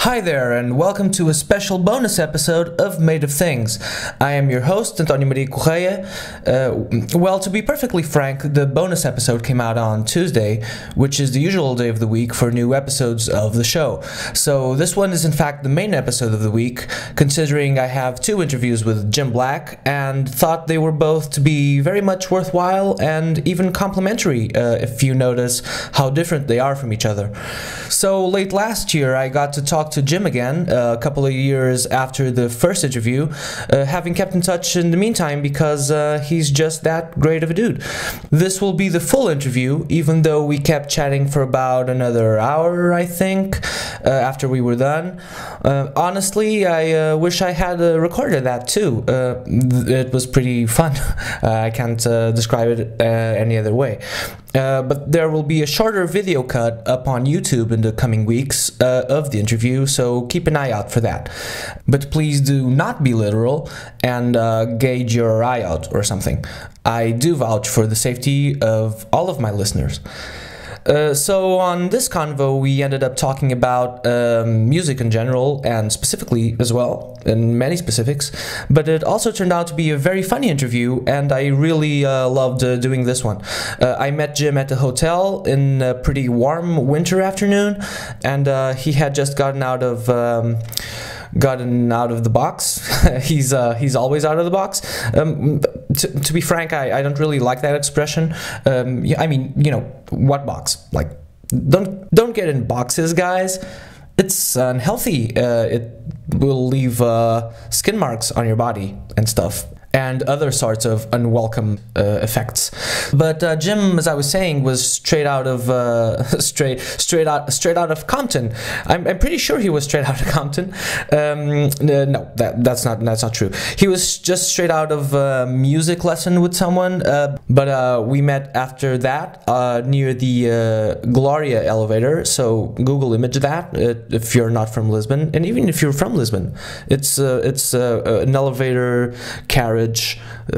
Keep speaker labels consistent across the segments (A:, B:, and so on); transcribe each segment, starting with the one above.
A: Hi there, and welcome to a special bonus episode of Made of Things. I am your host, Antonio Maria Correia. Well, to be perfectly frank, the bonus episode came out on Tuesday, which is the usual day of the week for new episodes of the show. So this one is in fact the main episode of the week, considering I have two interviews with Jim Black, and thought they were both to be very much worthwhile and even complimentary, if you notice how different they are from each other. So late last year, I got to talk to Jim again, a couple of years after the first interview, having kept in touch in the meantime because he's just that great of a dude. This will be the full interview, even though we kept chatting for about another hour, I think, after we were done. Honestly, I wish I had recorded that too. It was pretty fun. I can't describe it any other way. But there will be a shorter video cut up on YouTube in the coming weeks of the interview, so keep an eye out for that. But please do not be literal and gauge your eye out or something. I do vouch for the safety of all of my listeners. So on this convo, we ended up talking about music in general, and specifically as well, in many specifics, but it also turned out to be a very funny interview, and I really loved doing this one. I met Jim at the hotel in a pretty warm winter afternoon, and he had just gotten out of the box. He's always out of the box. To be frank, I don't really like that expression. I mean, you know, what box? Like, don't get in boxes, guys. It's unhealthy. It will leave skin marks on your body and stuff, and other sorts of unwelcome effects. But Jim, as I was saying, was straight out of Compton. I'm pretty sure he was straight out of Compton. No, that's not true. He was just straight out of a music lesson with someone. But we met after that near the Gloria elevator. So Google image that if you're not from Lisbon, and even if you're from Lisbon, it's an elevator carriage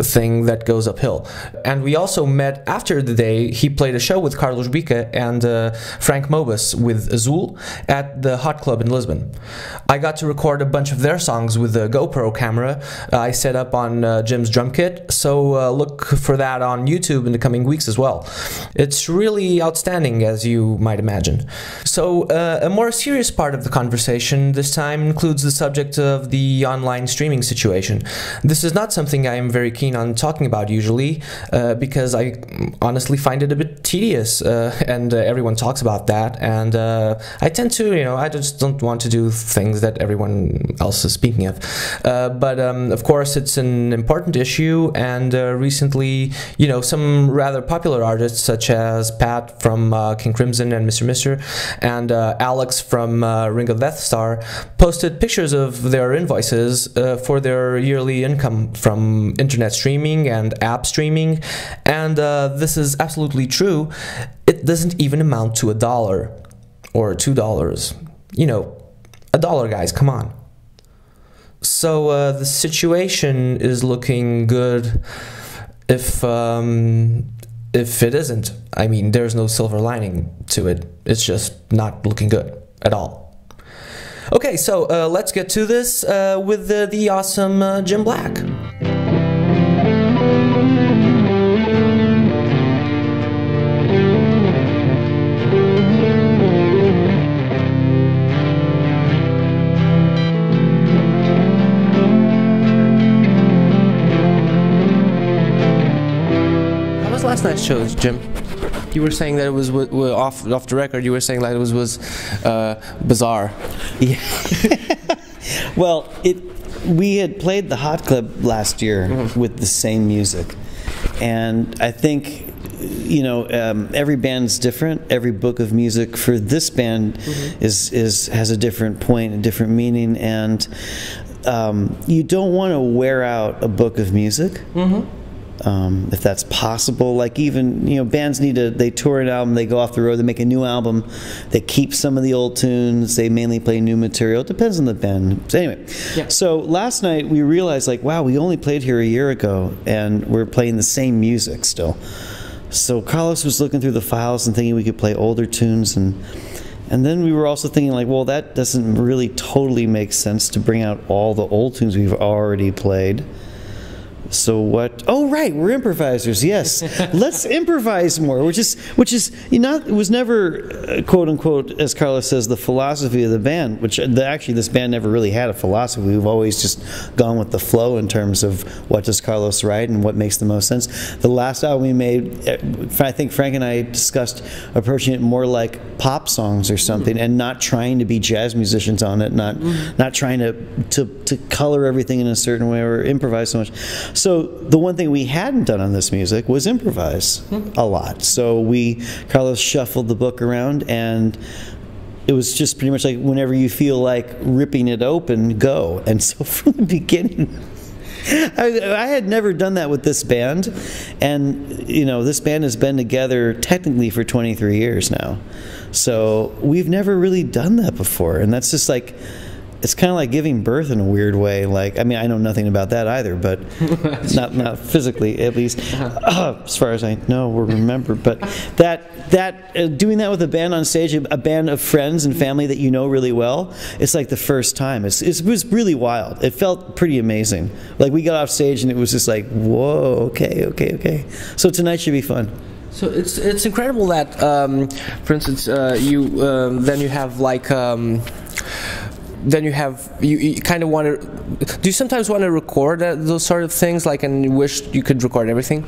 A: thing that goes uphill. And we also met after the day he played a show with Carlos Bica and Frank Mobus with Azul at the Hot Club in Lisbon. I got to record a bunch of their songs with a GoPro camera I set up on Jim's drum kit, so look for that on YouTube in the coming weeks as well. It's really outstanding, as you might imagine. So a more serious part of the conversation this time includes the subject of the online streaming situation. This is not something I am very keen on talking about usually, because I honestly find it a bit tedious, and everyone talks about that, and I tend to, I just don't want to do things that everyone else is speaking of. But of course it's an important issue, and recently, some rather popular artists such as Pat from King Crimson and Mr. and Alex from Ring of Death Star posted pictures of their invoices for their yearly income from internet streaming and app streaming, and this is absolutely true. It doesn't even amount to $1 or $2. $1, guys, come on. So the situation is looking good if it isn't. I mean, there's no silver lining to it. It's just not looking good at all. Okay, so let's get to this with the awesome Jim Black. How was last night's show, Jim? You were saying that it was off the record. You were saying that it was bizarre.
B: Yeah. Well, we had played the Hot Club last year with the same music, and I think every band's different. Every book of music for this band has a different point, a different meaning, and you don't want to wear out a book of music. If that's possible. Like even, bands they tour an album, they go off the road, they make a new album, they keep some of the old tunes, they mainly play new material. It depends on the band. So anyway, So last night we realized, like, wow, we only played here a year ago and we're playing the same music still. So Carlos was looking through the files and thinking we could play older tunes, and And then we were also thinking like, well, that doesn't really totally make sense to bring out all the old tunes we've already played. So what? Oh, right, we're improvisers. Yes, let's improvise more. Which is, it was never, quote unquote, as Carlos says, the philosophy of the band. Actually, this band never really had a philosophy. We've always just gone with the flow in terms of what does Carlos write and what makes the most sense. The last album we made, I think Frank and I discussed approaching it more like pop songs or something, and not trying to be jazz musicians on it, not trying to color everything in a certain way or improvise so much. So the one thing we hadn't done on this music was improvise a lot. So Carlos shuffled the book around, and it was just pretty much like whenever you feel like ripping it open, go. And so from the beginning, I had never done that with this band, and this band has been together technically for 23 years now. So we've never really done that before, and that's just like, it's kind of like giving birth in a weird way. Like, I mean, I know nothing about that either, but not physically, at least, as far as I know or remember. But doing that with a band on stage, a band of friends and family that you know really well, it's like the first time. It was really wild. It felt pretty amazing. Like, we got off stage and it was just like, whoa, okay. So tonight should be fun.
A: So it's incredible that, for instance, then you have like. Then you kind of want to. Do you sometimes want to record those sort of things, like, and you wish you could record everything?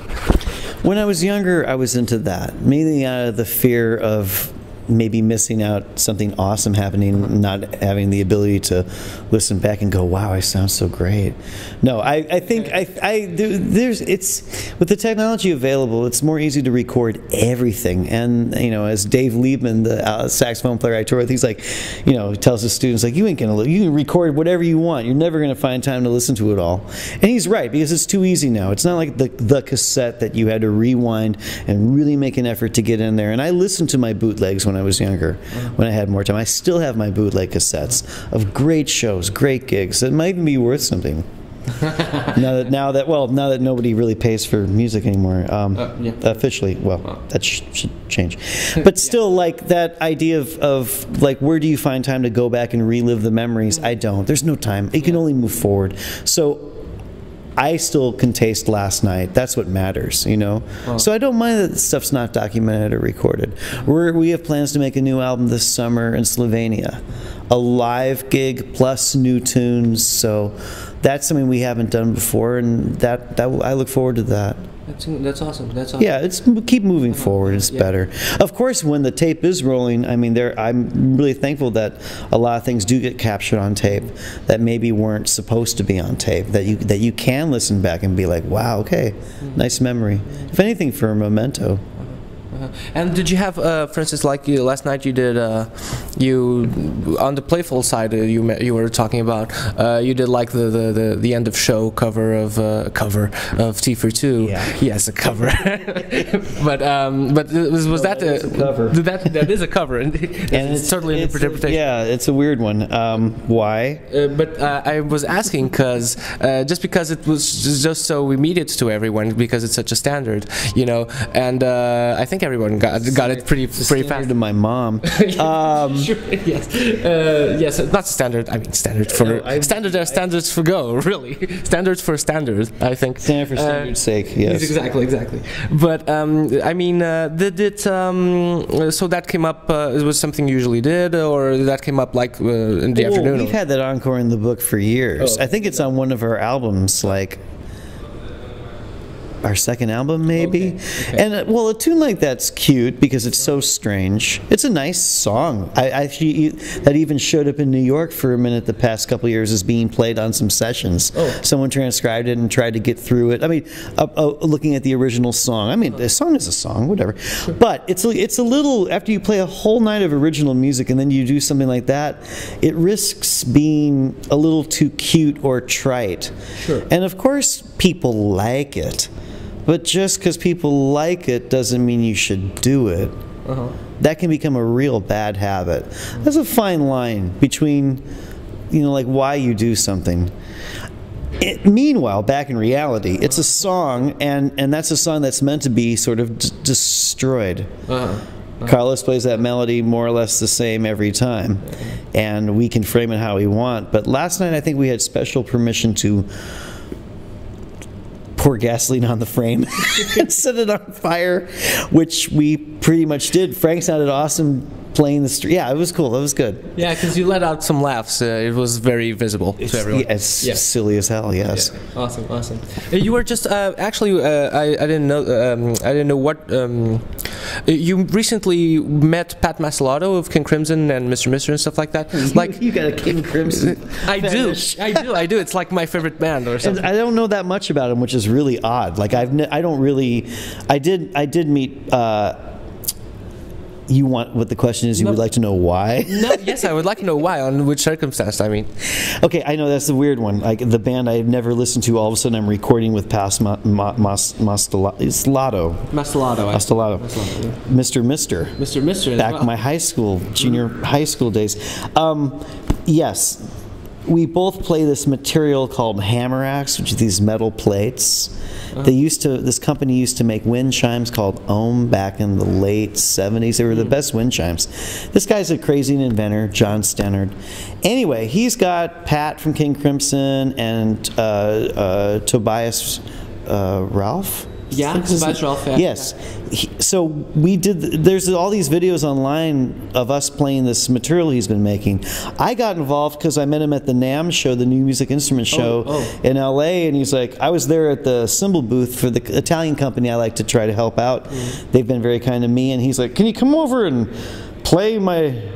B: When I was younger, I was into that, mainly out of the fear of maybe missing out something awesome happening, not having the ability to listen back and go, wow, I sound so great. No, I think it's with the technology available, it's more easy to record everything. And as Dave Liebman, the saxophone player I tour with, he's like, he tells his students, like, you can record whatever you want. You're never going to find time to listen to it all. And he's right, because it's too easy now. It's not like the cassette that you had to rewind and really make an effort to get in there. And I listened to my bootlegs when I was younger, when I had more time. I still have my bootleg cassettes of great shows, great gigs. It might even be worth something. now that nobody really pays for music anymore, officially. Well, that should change. But still, like, that idea of like, where do you find time to go back and relive the memories? I don't. There's no time. You can only move forward. So I still can taste last night. That's what matters, So I don't mind that stuff's not documented or recorded. We have plans to make a new album this summer in Slovenia, a live gig plus new tunes. So that's something we haven't done before, and that I look forward to that.
A: That's awesome. That's awesome.
B: Yeah, keep moving forward. It's better. Of course, when the tape is rolling, I mean, I'm really thankful that a lot of things do get captured on tape that maybe weren't supposed to be on tape. That you can listen back and be like, wow, okay, nice memory. If anything, for a memento.
A: And did you have, for instance, like last night you did, on the playful side you were talking about, you did like the end of show cover of T for Two.
B: Yeah.
A: Yes, a cover. but was that a cover? That is a cover, and it's totally an interpretation.
B: Yeah, it's a weird one. Why?
A: But I was asking because it was just so immediate to everyone, because it's such a standard, and I think everyone got it pretty fast.
B: To my mom.
A: Sure, yes, not standard. I mean, standard for standards for go. Really, standards for standards. I think.
B: Standard for standard's sake. Yes.
A: Exactly. But I mean, so that came up. It was something you usually did, or that came up like in the afternoon.
B: We've had that encore in the book for years. I think it's on one of our albums, like our second album, maybe. Okay. And a tune like that's cute because it's so strange. It's a nice song. That even showed up in New York for a minute the past couple of years as being played on some sessions. Someone transcribed it and tried to get through it. I mean, looking at the original song. I mean, the song is a song, whatever. Sure. But it's a little, after you play a whole night of original music and then you do something like that, it risks being a little too cute or trite.
A: Sure.
B: And of course, people like it. But just because people like it doesn't mean you should do it. That can become a real bad habit. There's a fine line between, like why you do something. Meanwhile, back in reality, it's a song, and that's a song that's meant to be sort of destroyed. Carlos plays that melody more or less the same every time, and we can frame it how we want. But last night I think we had special permission to pour gasoline on the frame and set it on fire, which we pretty much did. Frank sounded awesome playing the street. Yeah, it was cool. It was good.
A: Yeah, because you let out some laughs. It was very visible to everyone.
B: Yeah, it's silly as hell. Yes.
A: Yeah. Awesome. You were just actually. I didn't know. I didn't know what. You recently met Pat Masalato of King Crimson and Mr. and stuff like that. Like
B: you got a King Crimson.
A: I do. It's like my favorite band or something.
B: And I don't know that much about him, which is really odd. Like I don't really. I did meet. You want what the question is? You would like to know why?
A: No, yes, I would like to know why. On which circumstance? I mean,
B: okay, I know that's the weird one. Like the band I've never listened to. All of a sudden, I'm recording with Masalato.
A: Mr.
B: Back in my high school, junior high school days. Yes, we both play this material called hammer axe, which is these metal plates. This company used to make wind chimes called Ohm back in the late 70s. They were the best wind chimes. This guy's a crazy inventor, John Stannard. Anyway, he's got Pat from King Crimson and Tobias Ralph.
A: Yeah, Tobias Ralph. Yeah.
B: Yes. So we did. There's all these videos online of us playing this material he's been making. I got involved because I met him at the NAMM show, the New Music Instrument Show in LA, and he's like, I was there at the cymbal booth for the Italian company I like to try to help out. They've been very kind to me, and he's like, can you come over and play my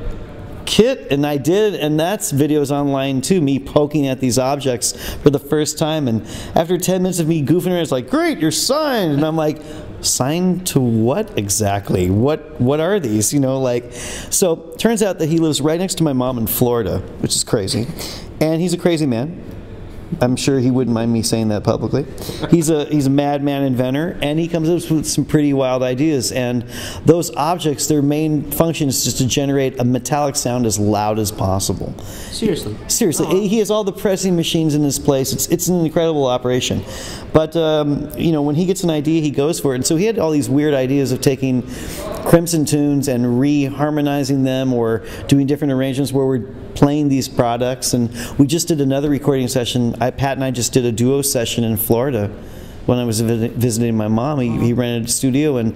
B: kit? And I did, and that's videos online too, me poking at these objects for the first time, and after 10 minutes of me goofing around, it's like, great, you're signed. And I'm like, signed to what exactly? What are these? You know, like, so turns out that he lives right next to my mom in Florida, which is crazy, and he's a crazy man. I'm sure he wouldn't mind me saying that publicly. He's a madman inventor, and he comes up with some pretty wild ideas. And those objects, their main function is just to generate a metallic sound as loud as possible.
A: Seriously?
B: Seriously. He has all the pressing machines in his place. It's an incredible operation. But, you know, when he gets an idea, he goes for it. And so he had all these weird ideas of taking Crimson tunes and re-harmonizing them or doing different arrangements where we're playing these products. And we just did another recording session. Pat and I just did a duo session in Florida when I was visiting my mom. He rented a studio, and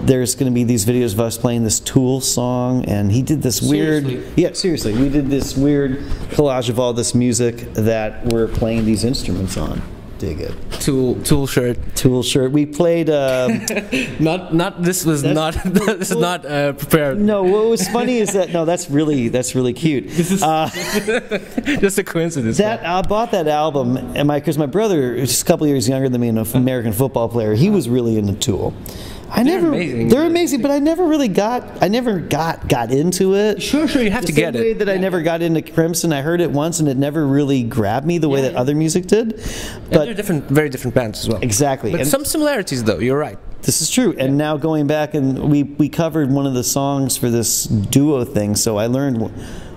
B: there's going to be these videos of us playing this Tool song, and he did this weird...
A: Seriously?
B: Yeah, seriously. We did this weird collage of all this music that we're playing these instruments on. Dig it.
A: Tool shirt.
B: Tool shirt. We played.
A: This is not prepared.
B: No, what was funny is that that's really cute.
A: This is just a coincidence.
B: That I bought that album, and because my brother is just a couple years younger than me, and an American football player, he was really into Tool. They're amazing, but I never got into it.
A: Sure, you have to get it.
B: The same way that I never got into Crimson, I heard it once and it never really grabbed me the way that other music did. But
A: they're very different bands as well.
B: Exactly.
A: But some similarities though, you're right.
B: This is true. And now going back, and we covered one of the songs for this duo thing, so I learned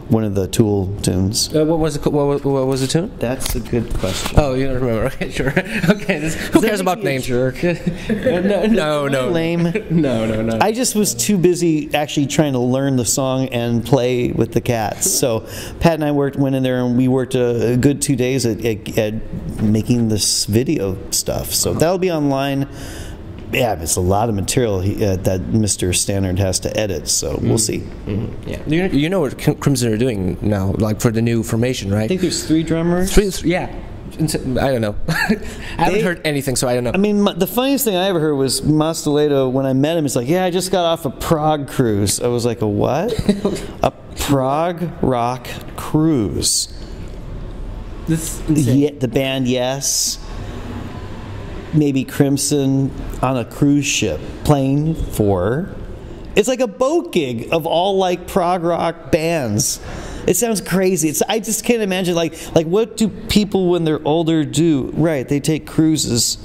B: one of the Tool tunes.
A: What was the tune?
B: That's a good question.
A: Oh, you don't remember? Okay, sure. Okay, who cares about names?
B: Jerk.
A: No.
B: Lame.
A: No.
B: I just was too busy actually trying to learn the song and play with the cats. So Pat and I went in there, and we worked a good 2 days at making this video stuff. So that'll be online. Yeah, it's a lot of material that Mr. Stannard has to edit, so we'll see.
A: Yeah, you know what Crimson are doing now, like for the new formation, right?
B: I think there's 3 drummers.
A: Yeah. I don't know. I haven't heard anything, so I don't know.
B: I mean, the funniest thing I ever heard was Masalato, when I met him, he's like, yeah, I just got off a Prague cruise. I was like, a what? A Prague rock cruise.
A: This is insane.
B: Yeah, the band, yes. Maybe Crimson on a cruise ship playing for... It's like a boat gig of all like prog rock bands. It sounds crazy. I just can't imagine like what do people when they're older do? Right, they take cruises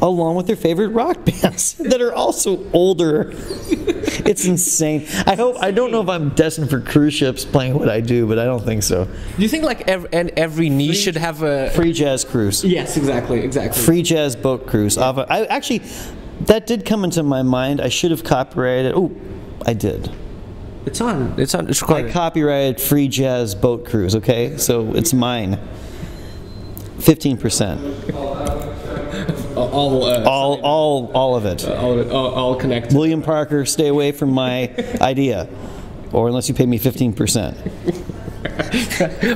B: along with their favorite rock bands that are also older. It's insane. I don't know if I'm destined for cruise ships playing what I do, but I don't think so.
A: Do you think like every niche should have a
B: free jazz cruise?
A: Yes, exactly.
B: Free jazz boat cruise. Yeah. I actually, that did come into my mind. I should have copyrighted. Oh, I did.
A: It's on. It's
B: I
A: recorded.
B: copyrighted Free Jazz Boat Cruise, okay? So it's mine. 15%. All of it.
A: All connected.
B: William Parker, stay away from my idea. Or unless you pay me 15%.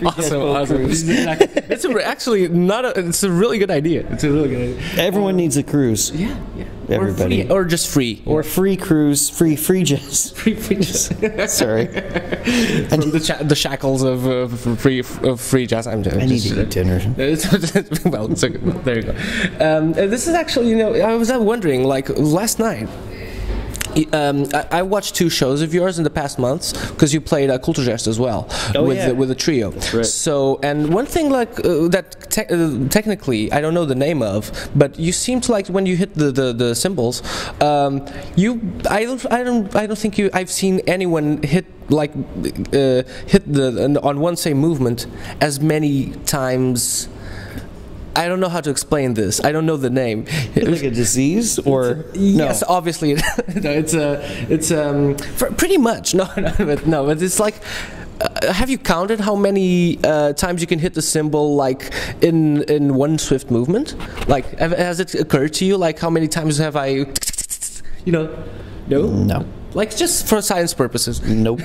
A: Awesome. It's actually not a. It's a really good idea. It's a really good idea.
B: Everyone needs a cruise.
A: Yeah.
B: Everybody.
A: Or just free.
B: Or free cruise, free jazz.
A: Free jazz.
B: Sorry.
A: From the shackles of free jazz. I
B: need to eat dinner.
A: Well, there you go. This is actually, I was wondering, like last night. I watched 2 shows of yours in the past months because you played Kulturgest as well with a trio. Right. So, and one thing like that technically I don't know the name of, but you seem to like when you hit the cymbals. I don't think I've seen anyone hit on one same movement as many times. I don't know how to explain this. I don't know the name.
B: Like a disease, or
A: yes, obviously. It's pretty much no, but it's like. Have you counted how many times you can hit the cymbal like in one swift movement? Like, has it occurred to you like how many times have I? No. Like just for science purposes.
B: Nope.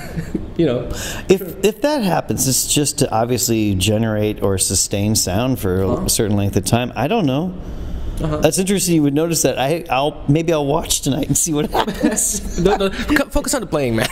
B: If that happens, it's just to obviously generate or sustain sound for a certain length of time. I don't know. That's interesting. You would notice that. Maybe I'll watch tonight and see what happens.
A: No, focus on the playing, man.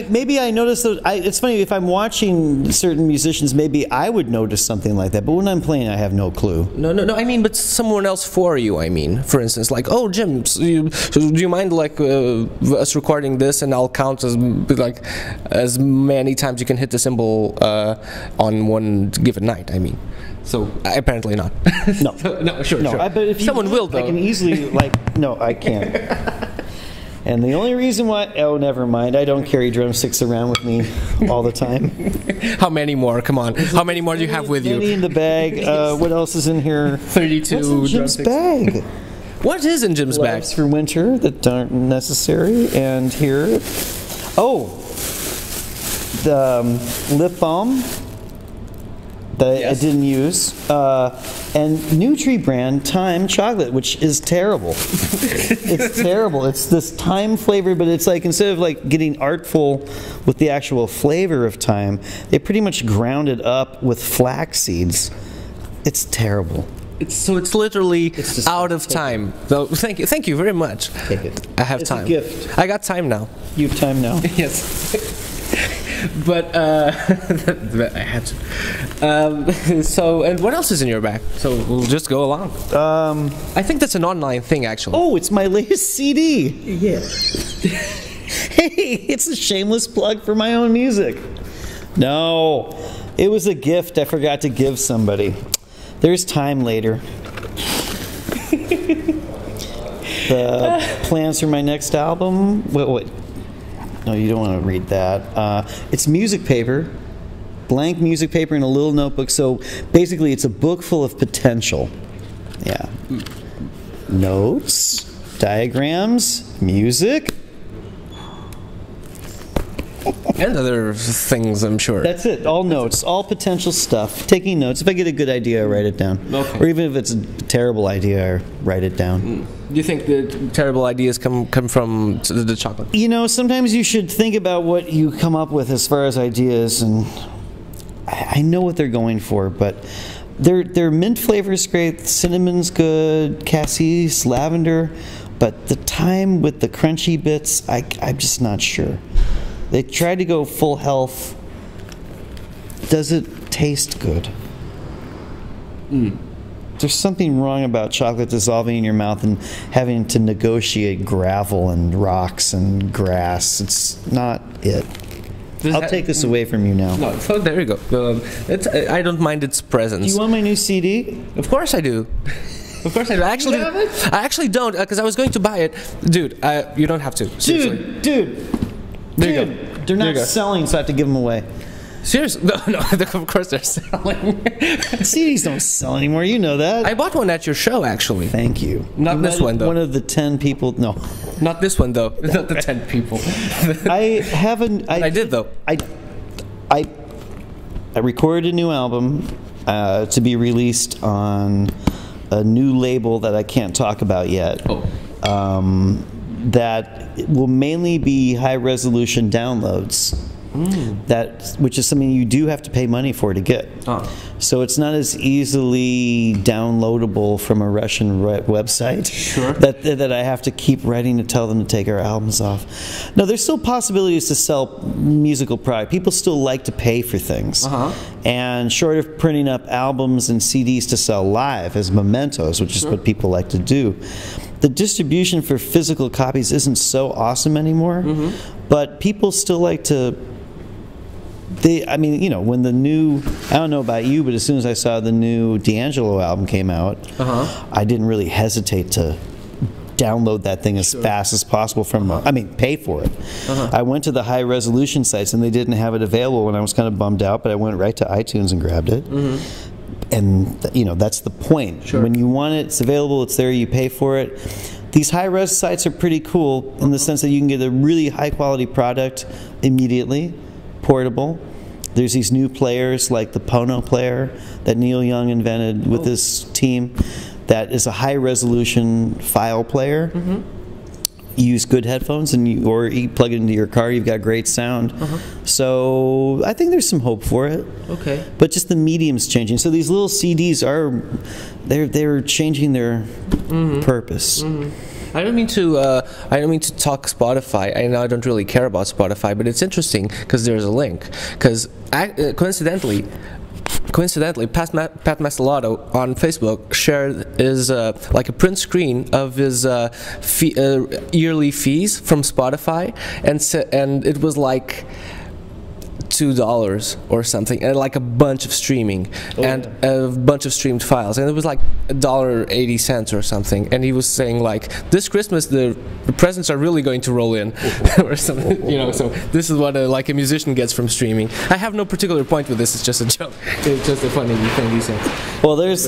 B: Maybe I notice those. It's funny if I'm watching certain musicians. Maybe I would notice something like that. But when I'm playing, I have no clue.
A: No. I mean, but someone else for you. I mean, for instance, like, oh, Jim, do you mind like us recording this, and I'll count as many times you can hit the cymbal on one given night. I mean. So apparently not.
B: No.
A: No, sure.
B: But if
A: someone will, though.
B: I can easily no, I can't. And the only reason why, never mind. I don't carry drumsticks around with me all the time.
A: How many more? Come on. How many more do you have with you?
B: Many in the bag. What else is in here?
A: 32
B: What's in Jim's bag?
A: What is in Jim's bag?
B: Gloves for winter that aren't necessary. And here, the lip balm that I didn't use, and Nutri brand Thyme chocolate, which is terrible. It's terrible. It's this thyme flavor, but it's like instead of like getting artful with the actual flavor of thyme, they pretty much ground it up with flax seeds. It's terrible.
A: It's literally out of time. So thank you very much.
B: Take it.
A: I have
B: it's
A: time.
B: A gift.
A: I got time now.
B: You have time now.
A: Yes. But I had to. So, and what else is in your bag? So we'll just go along. I think that's an online thing, actually.
B: Oh, it's my latest CD.
A: Yeah.
B: Hey, it's a shameless plug for my own music. No, it was a gift I forgot to give somebody. There's time later. The plans for my next album. Wait. No, you don't want to read that. It's music paper, blank music paper in a little notebook. So basically, it's a book full of potential. Yeah. Notes, diagrams, music.
A: And other things, I'm sure.
B: That's it. All notes, all potential stuff. Taking notes. If I get a good idea, I write it down.
A: Okay.
B: Or even if it's a terrible idea, I write it down.
A: Do you think the terrible ideas come from the chocolate?
B: Sometimes you should think about what you come up with as far as ideas, and I know what they're going for, but their mint flavor is great, cinnamon's good, cassis, lavender, but the thyme with the crunchy bits, I'm just not sure. They tried to go full health. Does it taste good? There's something wrong about chocolate dissolving in your mouth and having to negotiate gravel and rocks and grass. It's not it. I'll take this away from you now.
A: No, so there you go. I don't mind its presence.
B: Do you want my new CD?
A: Of course I do. Of course I do. I actually don't, because I was going to buy it. Dude, you don't have to. Seriously.
B: Dude.
A: There you go.
B: They're not selling, so I have to give them away.
A: Seriously? No, of course they're selling.
B: CDs don't sell anymore. You know that.
A: I bought one at your show, actually.
B: Thank you.
A: Not this one, though.
B: One of the 10 people. No.
A: Not this one, though. Not the 10 people.
B: I haven't.
A: I did, though.
B: I recorded a new album to be released on a new label that I can't talk about yet.
A: Oh.
B: That will mainly be high-resolution downloads. Which is something you do have to pay money for to get. So it's not as easily downloadable from a Russian website.
A: Sure.
B: That I have to keep writing to tell them to take our albums off. No, there's still possibilities to sell musical product. People still like to pay for things. And short of printing up albums and CDs to sell live as mementos, which is what people like to do, the distribution for physical copies isn't so awesome anymore. But people still like to. I mean, you know, when the new, I don't know about you, but as soon as I saw the new D'Angelo album came out, I didn't really hesitate to download that thing as fast as possible from, pay for it. I went to the high resolution sites and they didn't have it available, and I was kind of bummed out, but I went right to iTunes and grabbed it. And, you know, that's the point. When you want it, it's available, it's there, you pay for it. These high-res sites are pretty cool in the sense that you can get a really high-quality product immediately, portable. There's these new players like the Pono player that Neil Young invented with his team that is a high-resolution file player. You use good headphones or you plug it into your car, you've got great sound. So I think there's some hope for it.
A: Okay.
B: But just the medium's changing. So these little CDs they're changing their purpose.
A: I don't mean to talk Spotify. I know I don't really care about Spotify, but it's interesting because there's a link. Because coincidentally, Pat Mastelotto on Facebook shared his like a print screen of his yearly fees from Spotify, and it was like $2 or something, and like a bunch of streaming and a bunch of streamed files, and it was like $1.80 or something. And he was saying like, this Christmas the presents are really going to roll in, or something, you know. So this is what like a musician gets from streaming. I have no particular point with this. It's just a joke. It's just a funny thing he said.
B: Well, that's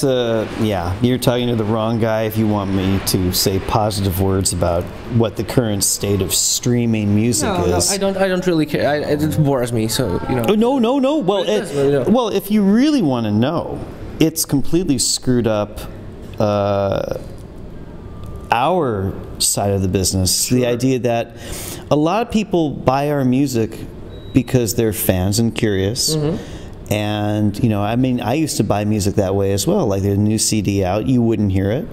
B: you're talking to the wrong guy if you want me to say positive words about what the current state of streaming music is.
A: No, I don't really care. It bores me, so, you know.
B: Oh, no. Well, if you really want to know, it's completely screwed up our side of the business. The idea that a lot of people buy our music because they're fans and curious. And, you know, I mean, I used to buy music that way as well. Like, there's a new CD out, you wouldn't hear it.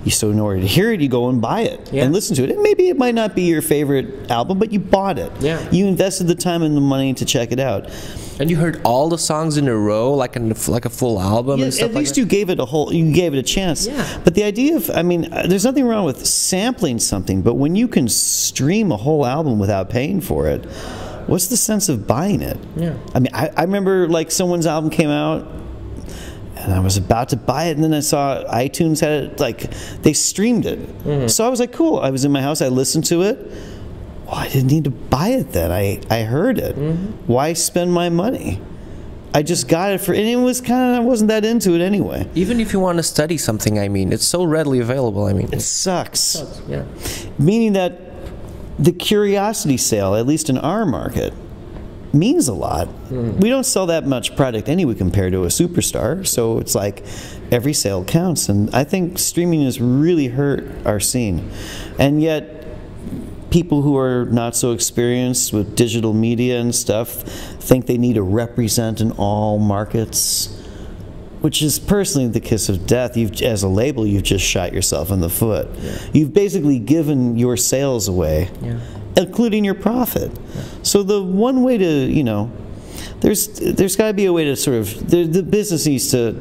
B: So in order to hear it, you go and buy it and listen to it. And maybe it might not be your favorite album, but you bought it. You invested the time and the money to check it out.
A: And you heard all the songs in a row, like a full album and stuff like that?
B: At least you gave it a chance. But the idea of, I mean, there's nothing wrong with sampling something, but when you can stream a whole album without paying for it, what's the sense of buying it? I mean, I remember, like, someone's album came out, and I was about to buy it, and then I saw iTunes had it, like, they streamed it. So I was like, cool. I was in my house, I listened to it. Well, I didn't need to buy it then. I heard it. Why spend my money? I just got it and it was I wasn't that into it anyway.
A: Even if you want to study something, I mean, it's so readily available, I mean.
B: It sucks. Meaning that the curiosity sale, at least in our market, means a lot. We don't sell that much product anyway compared to a superstar, so it's like every sale counts, and I think streaming has really hurt our scene. And yet people who are not so experienced with digital media and stuff think they need to represent in all markets, which is personally the kiss of death. As a label, you've just shot yourself in the foot. You've basically given your sales away, including your profit. So the one way to, you know, there's got to be a way to sort of, the business needs to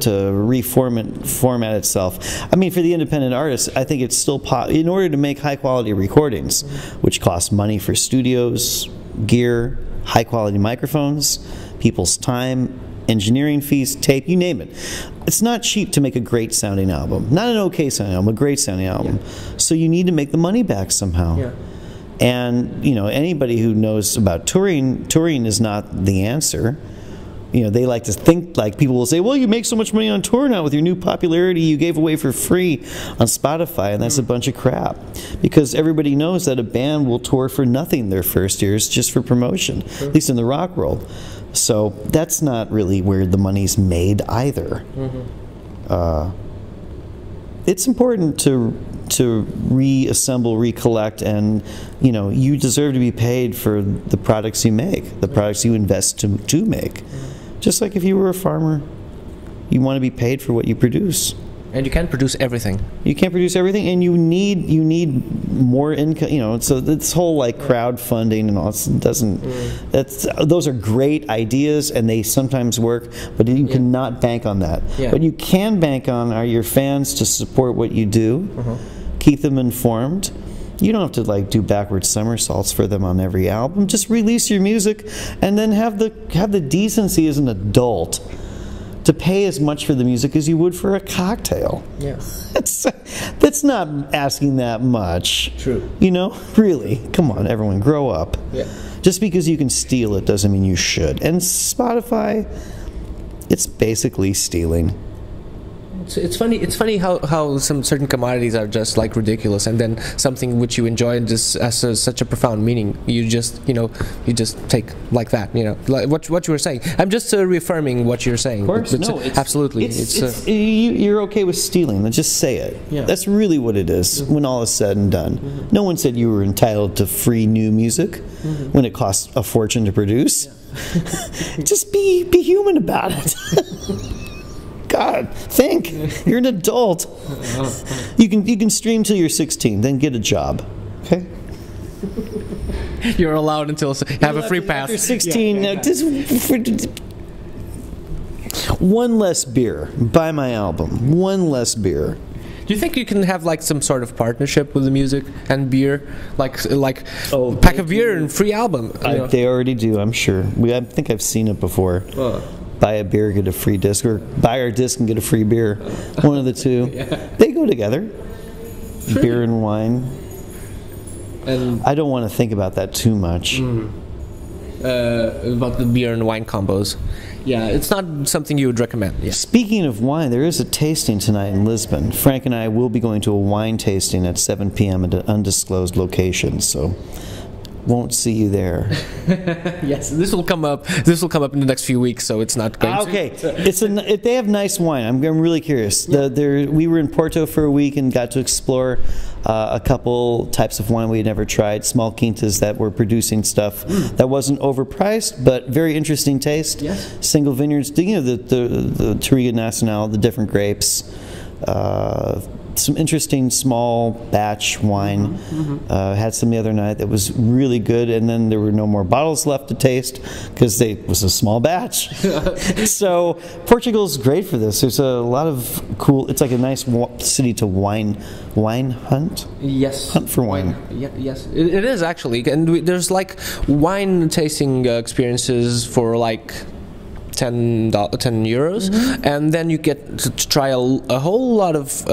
B: format itself. I mean, for the independent artists, I think it's still in order to make high quality recordings, which cost money for studios, gear, high quality microphones, people's time, engineering fees, tape, you name it. It's not cheap to make a great sounding album. Not an okay sounding album, a great sounding album. So you need to make the money back somehow. And anybody who knows about touring is not the answer. They like to think, like, people will say, well, you make so much money on tour now with your new popularity you gave away for free on Spotify, and that's a bunch of crap. Because everybody knows that a band will tour for nothing their first years just for promotion, at least in the rock world. So that's not really where the money's made either. It's important to reassemble, recollect, and you deserve to be paid for the products you make, the products you invest to make. Just like if you were a farmer, you want to be paid for what you produce.
A: And you can't produce everything.
B: You can't produce everything, and you need more income. So this whole like crowdfunding and all doesn't. Those are great ideas, and they sometimes work, but you cannot bank on that. What you can bank on are your fans to support what you do, keep them informed. You don't have to like do backward somersaults for them on every album. Just release your music, and then have the decency as an adult to pay as much for the music as you would for a cocktail. That's not asking that much.
A: True.
B: Really, come on, everyone, grow up. Just because you can steal it doesn't mean you should. And Spotify, it's basically stealing.
A: It's funny how some certain commodities are just like ridiculous, and then something which you enjoy and just has such a profound meaning, you just take like that, like what you were saying. I'm just reaffirming what you're saying.
B: Of course,
A: absolutely.
B: You're okay with stealing. Let's just say it. That's really what it is when all is said and done. No one said you were entitled to free new music when it costs a fortune to produce. Just be human about it. God, think. You're an adult. You can stream till you're 16, then get a job. Okay?
A: You're allowed until have a free pass.
B: After 16, one less beer. Buy my album. One less beer.
A: Do you think you can have like some sort of partnership with the music and beer, like pack of beer and free album?
B: They already do, I'm sure. I think I've seen it before. Buy a beer, get a free disc, or buy our disc and get a free beer. One of the two. They go together. Sure. Beer and wine. And I don't want to think about that too much.
A: About the beer and wine combos. Yeah, it's not something you would recommend.
B: Speaking of wine, there is a tasting tonight in Lisbon. Frank and I will be going to a wine tasting at 7 p.m. at an undisclosed location, so won't see you there.
A: Yes, this will come up. This will come up in the next few weeks, so it's not going
B: okay. If they have nice wine, I'm really curious. We were in Porto for a week and got to explore a couple types of wine we had never tried. Small quintas that were producing stuff that wasn't overpriced, but very interesting taste. Single vineyards. The Touriga Nacional, the different grapes. Some interesting small batch wine. Had some the other night that was really good, and then there were no more bottles left to taste because it was a small batch. So Portugal's great for this. There's a lot of cool. It's like a nice city to wine hunt.
A: Yes,
B: hunt for wine.
A: Yes, it is actually, and there's like wine tasting experiences for like €10, and then you get to try a whole lot of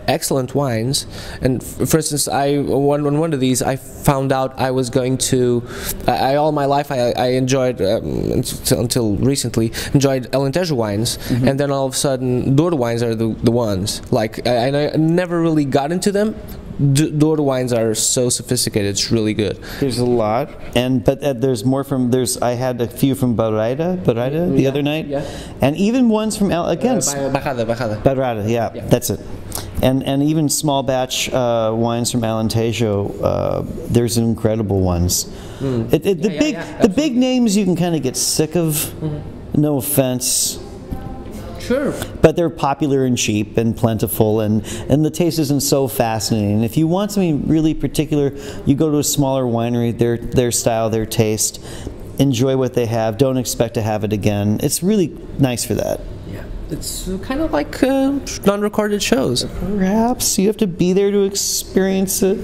A: excellent wines. And for instance, on one of these, I found out I was going to. All my life, I enjoyed until recently enjoyed Alentejo wines, and then all of a sudden, Douro wines are the ones. Like I never really got into them. Douro wines are so sophisticated; it's really good.
B: There's a lot, but there's more from. I had a few from Barreira the other night, and even ones from Barreira. That's it. And even small batch wines from Alentejo. There's incredible ones. The big names you can kind of get sick of. No offense.
A: Sure.
B: But they're popular and cheap and plentiful, and the taste isn't so fascinating. If you want something really particular, you go to a smaller winery, their style, their taste. Enjoy what they have. Don't expect to have it again. It's really nice for that.
A: Yeah. It's kind of like non-recorded shows.
B: Perhaps you have to be there to experience it.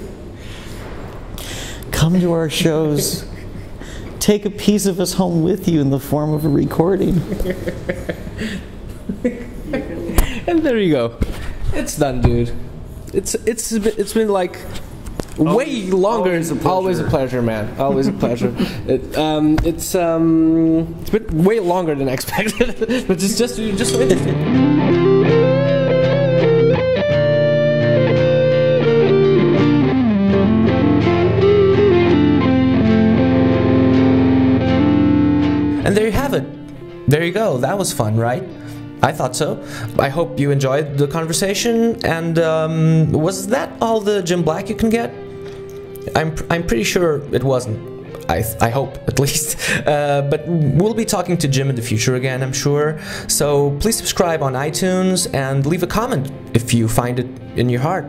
B: Come to our shows. Take a piece of us home with you in the form of a recording.
A: And there you go. It's done, dude. It's been like
C: way longer.
B: Always a pleasure.
C: Man. Always a pleasure. It's been way longer than expected, but it's just so interesting.
A: And there you have it. There you go. That was fun, right? I thought so. I hope you enjoyed the conversation. And was that all the Jim Black you can get? I'm pretty sure it wasn't. I hope, at least. But we'll be talking to Jim in the future again, I'm sure. So please subscribe on iTunes and leave a comment if you find it in your heart.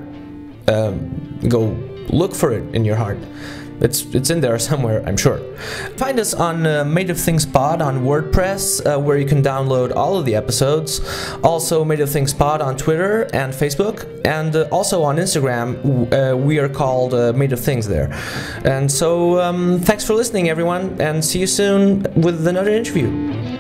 A: Go look for it in your heart. It's in there somewhere, I'm sure. Find us on Made of Things Pod on WordPress, where you can download all of the episodes. Also Made of Things Pod on Twitter and Facebook, and also on Instagram. We are called Made of Things there. And so thanks for listening, everyone, and see you soon with another interview.